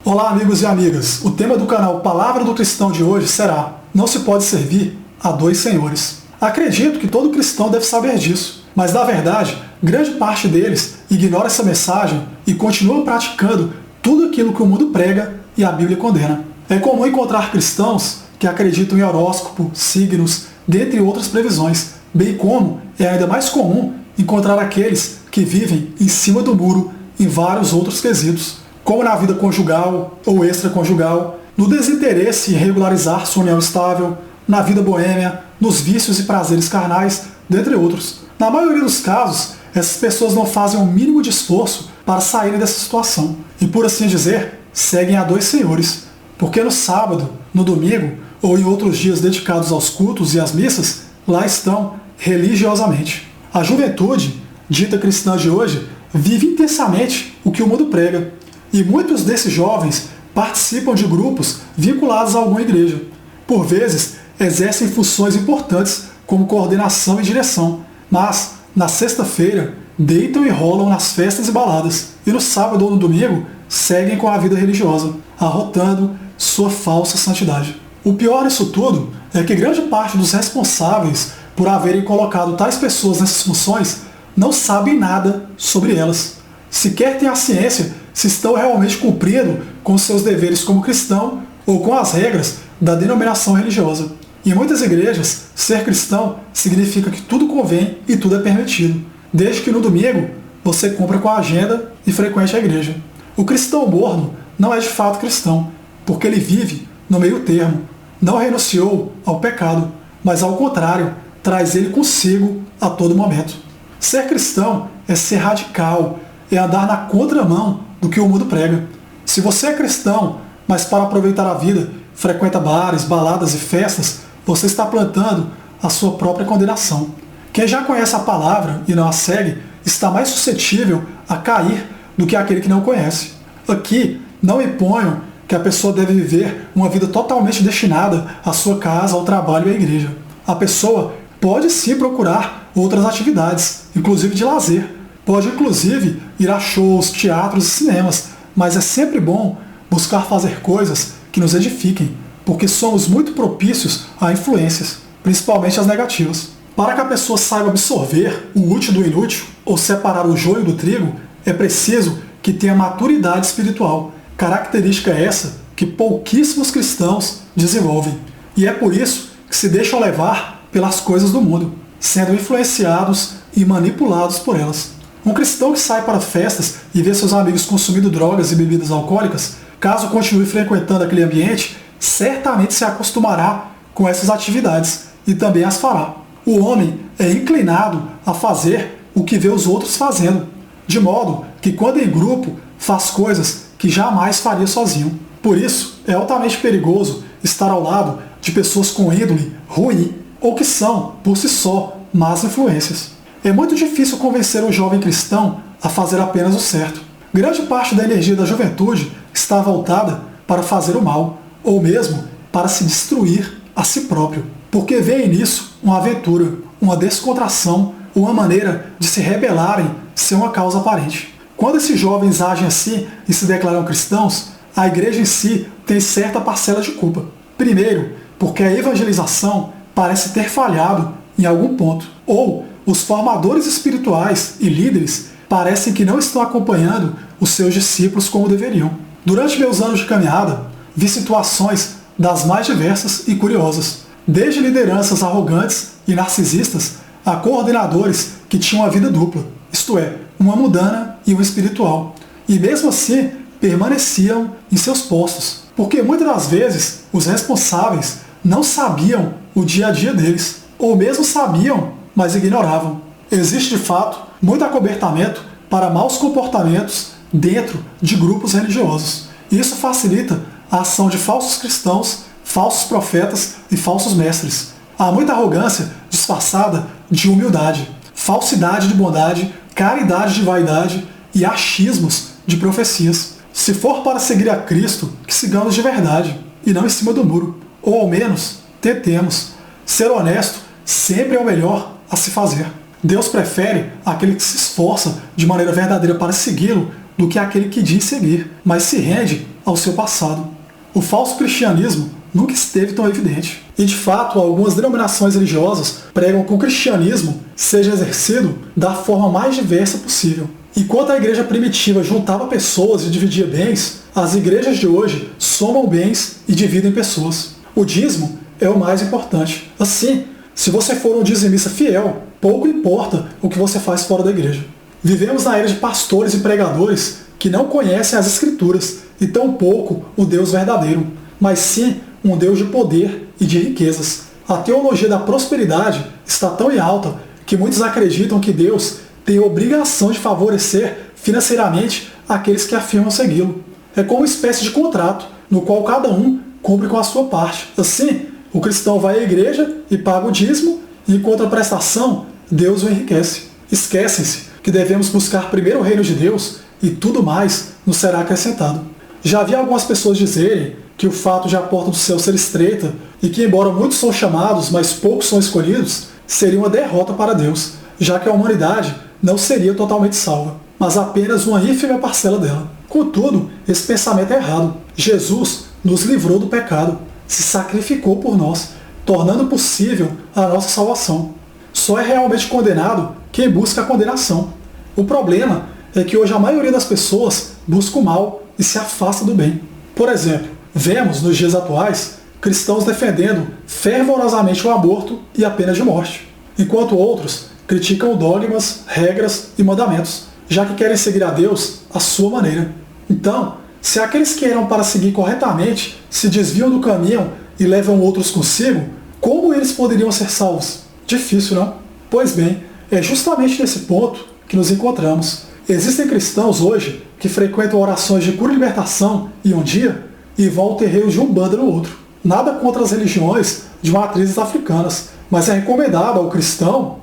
Olá amigos e amigas, o tema do canal Palavra do Cristão de hoje será: não se pode servir a dois senhores. Acredito que todo cristão deve saber disso, mas na verdade, grande parte deles ignora essa mensagem e continua praticando tudo aquilo que o mundo prega e a Bíblia condena. É comum encontrar cristãos que acreditam em horóscopo, signos, dentre outras previsões, bem como é ainda mais comum encontrar aqueles que vivem em cima do muro em vários outros quesitos, como na vida conjugal ou extraconjugal, no desinteresse em regularizar sua união estável, na vida boêmia, nos vícios e prazeres carnais, dentre outros. Na maioria dos casos, essas pessoas não fazem o mínimo de esforço para saírem dessa situação e, por assim dizer, seguem a dois senhores, porque no sábado, no domingo ou em outros dias dedicados aos cultos e às missas, lá estão religiosamente. A juventude, dita cristã de hoje, vive intensamente o que o mundo prega, e muitos desses jovens participam de grupos vinculados a alguma igreja. Por vezes, exercem funções importantes como coordenação e direção, mas, na sexta-feira, deitam e rolam nas festas e baladas, e no sábado ou no domingo, seguem com a vida religiosa, arrotando sua falsa santidade. O pior disso tudo é que grande parte dos responsáveis por haverem colocado tais pessoas nessas funções não sabem nada sobre elas. Sequer têm a ciência se estão realmente cumprindo com seus deveres como cristão ou com as regras da denominação religiosa. Em muitas igrejas, ser cristão significa que tudo convém e tudo é permitido, desde que no domingo você cumpra com a agenda e frequente a igreja. O cristão morno não é de fato cristão, porque ele vive no meio termo, não renunciou ao pecado, mas ao contrário, traz ele consigo a todo momento. Ser cristão é ser radical, é andar na contramão do que o mundo prega. Se você é cristão, mas para aproveitar a vida, frequenta bares, baladas e festas, você está plantando a sua própria condenação. Quem já conhece a palavra e não a segue, está mais suscetível a cair do que aquele que não conhece. Aqui, não imponho que a pessoa deve viver uma vida totalmente destinada à sua casa, ao trabalho e à igreja. A pessoa pode sim procurar outras atividades, inclusive de lazer. Pode inclusive ir a shows, teatros e cinemas, mas é sempre bom buscar fazer coisas que nos edifiquem, porque somos muito propícios a influências, principalmente as negativas. Para que a pessoa saiba absorver o útil do inútil, ou separar o joio do trigo, é preciso que tenha maturidade espiritual, característica essa que pouquíssimos cristãos desenvolvem. E é por isso que se deixam levar pelas coisas do mundo, sendo influenciados e manipulados por elas. Um cristão que sai para festas e vê seus amigos consumindo drogas e bebidas alcoólicas, caso continue frequentando aquele ambiente, certamente se acostumará com essas atividades e também as fará. O homem é inclinado a fazer o que vê os outros fazendo, de modo que quando em grupo faz coisas que jamais faria sozinho. Por isso, é altamente perigoso estar ao lado de pessoas com índole ruim ou que são, por si só, más influências. É muito difícil convencer um jovem cristão a fazer apenas o certo. Grande parte da energia da juventude está voltada para fazer o mal, ou mesmo para se destruir a si próprio, porque veem nisso uma aventura, uma descontração, uma maneira de se rebelarem sem uma causa aparente. Quando esses jovens agem assim e se declaram cristãos, a igreja em si tem certa parcela de culpa. Primeiro, porque a evangelização parece ter falhado em algum ponto, ou os formadores espirituais e líderes parecem que não estão acompanhando os seus discípulos como deveriam. Durante meus anos de caminhada, vi situações das mais diversas e curiosas, desde lideranças arrogantes e narcisistas a coordenadores que tinham a vida dupla, isto é, uma mundana e uma espiritual, e mesmo assim permaneciam em seus postos, porque muitas das vezes os responsáveis não sabiam o dia a dia deles, ou mesmo sabiam, mas ignoravam. Existe de fato muito acobertamento para maus comportamentos dentro de grupos religiosos. Isso facilita a ação de falsos cristãos, falsos profetas e falsos mestres. Há muita arrogância disfarçada de humildade, falsidade de bondade, caridade de vaidade e achismos de profecias. Se for para seguir a Cristo, que sigamos de verdade e não em cima do muro. Ou ao menos, tentemos. Ser honesto sempre é o melhor a se fazer. Deus prefere aquele que se esforça de maneira verdadeira para segui-lo do que aquele que diz seguir, mas se rende ao seu passado. O falso cristianismo nunca esteve tão evidente. E de fato, algumas denominações religiosas pregam que o cristianismo seja exercido da forma mais diversa possível. Enquanto a igreja primitiva juntava pessoas e dividia bens, as igrejas de hoje somam bens e dividem pessoas. O dízimo é o mais importante. Assim, se você for um dizimista fiel, pouco importa o que você faz fora da igreja. Vivemos na era de pastores e pregadores que não conhecem as Escrituras e tampouco o Deus verdadeiro, mas sim um Deus de poder e de riquezas. A teologia da prosperidade está tão em alta que muitos acreditam que Deus tem a obrigação de favorecer financeiramente aqueles que afirmam segui-lo. É como uma espécie de contrato, no qual cada um cumpre com a sua parte. Assim, o cristão vai à igreja e paga o dízimo, e em contraprestação, Deus o enriquece. Esquecem-se que devemos buscar primeiro o reino de Deus e tudo mais nos será acrescentado. Já vi algumas pessoas dizerem que o fato de a porta do céu ser estreita e que, embora muitos são chamados, mas poucos são escolhidos, seria uma derrota para Deus, já que a humanidade não seria totalmente salva, mas apenas uma ínfima parcela dela. Contudo, esse pensamento é errado. Jesus nos livrou do pecado, se sacrificou por nós, tornando possível a nossa salvação. Só é realmente condenado quem busca a condenação. O problema é que hoje a maioria das pessoas busca o mal e se afasta do bem. Por exemplo, vemos nos dias atuais cristãos defendendo fervorosamente o aborto e a pena de morte, enquanto outros criticam dogmas, regras e mandamentos, já que querem seguir a Deus à sua maneira. Então, se aqueles que eram para seguir corretamente se desviam do caminho e levam outros consigo, como eles poderiam ser salvos? Difícil, não? Pois bem, é justamente nesse ponto que nos encontramos. Existem cristãos hoje que frequentam orações de cura e libertação em um dia e vão ao terreiro de Umbanda no outro. Nada contra as religiões de matrizes africanas, mas é recomendável ao cristão,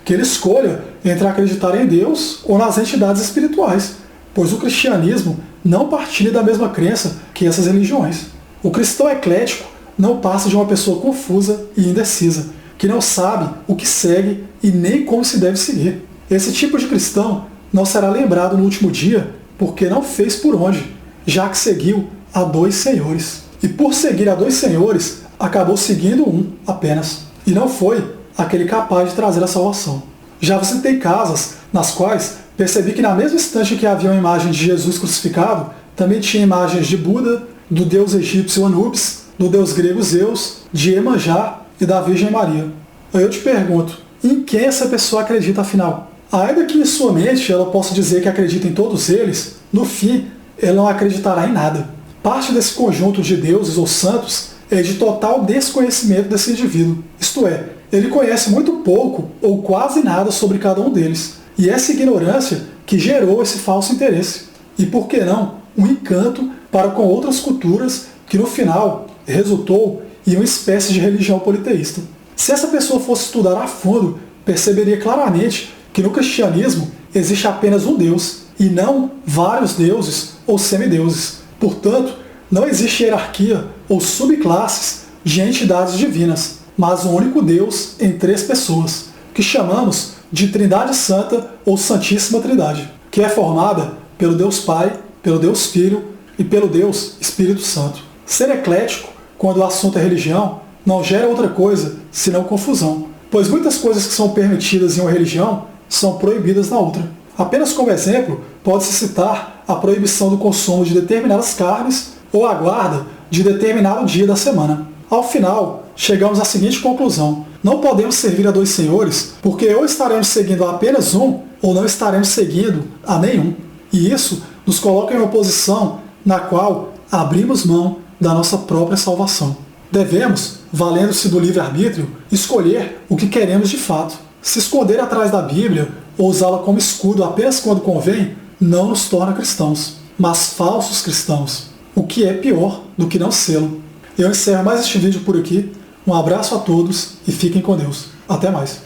que ele escolha entre acreditar em Deus ou nas entidades espirituais, pois o cristianismo não partilha da mesma crença que essas religiões. O cristão eclético não passa de uma pessoa confusa e indecisa, que não sabe o que segue e nem como se deve seguir. Esse tipo de cristão não será lembrado no último dia porque não fez por onde, já que seguiu a dois senhores. E por seguir a dois senhores, acabou seguindo um apenas, e não foi aquele capaz de trazer a salvação. Já visitei casas nas quais percebi que na mesma instante que havia uma imagem de Jesus crucificado, também tinha imagens de Buda, do deus egípcio Anubis, do deus grego Zeus, de Iemanjá e da Virgem Maria. Aí eu te pergunto, em quem essa pessoa acredita afinal? Ainda que em sua mente ela possa dizer que acredita em todos eles, no fim ela não acreditará em nada. Parte desse conjunto de deuses ou santos é de total desconhecimento desse indivíduo. Isto é, ele conhece muito pouco ou quase nada sobre cada um deles. E essa ignorância que gerou esse falso interesse. E por que não, um encanto para com outras culturas que no final resultou em uma espécie de religião politeísta. Se essa pessoa fosse estudar a fundo, perceberia claramente que no cristianismo existe apenas um Deus, e não vários deuses ou semideuses. Portanto, não existe hierarquia ou subclasses de entidades divinas, mas um único Deus em três pessoas, que chamamos de Trindade Santa ou Santíssima Trindade, que é formada pelo Deus Pai, pelo Deus Filho e pelo Deus Espírito Santo. Ser eclético, quando o assunto é religião, não gera outra coisa senão confusão, pois muitas coisas que são permitidas em uma religião são proibidas na outra. Apenas como exemplo, pode-se citar a proibição do consumo de determinadas carnes ou a guarda de determinado dia da semana. Ao final, chegamos à seguinte conclusão: não podemos servir a dois senhores, porque ou estaremos seguindo a apenas um, ou não estaremos seguindo a nenhum. E isso nos coloca em uma posição na qual abrimos mão da nossa própria salvação. Devemos, valendo-se do livre-arbítrio, escolher o que queremos de fato. Se esconder atrás da Bíblia ou usá-la como escudo apenas quando convém, não nos torna cristãos, mas falsos cristãos, o que é pior do que não sê-lo. Eu encerro mais este vídeo por aqui. Um abraço a todos e fiquem com Deus. Até mais.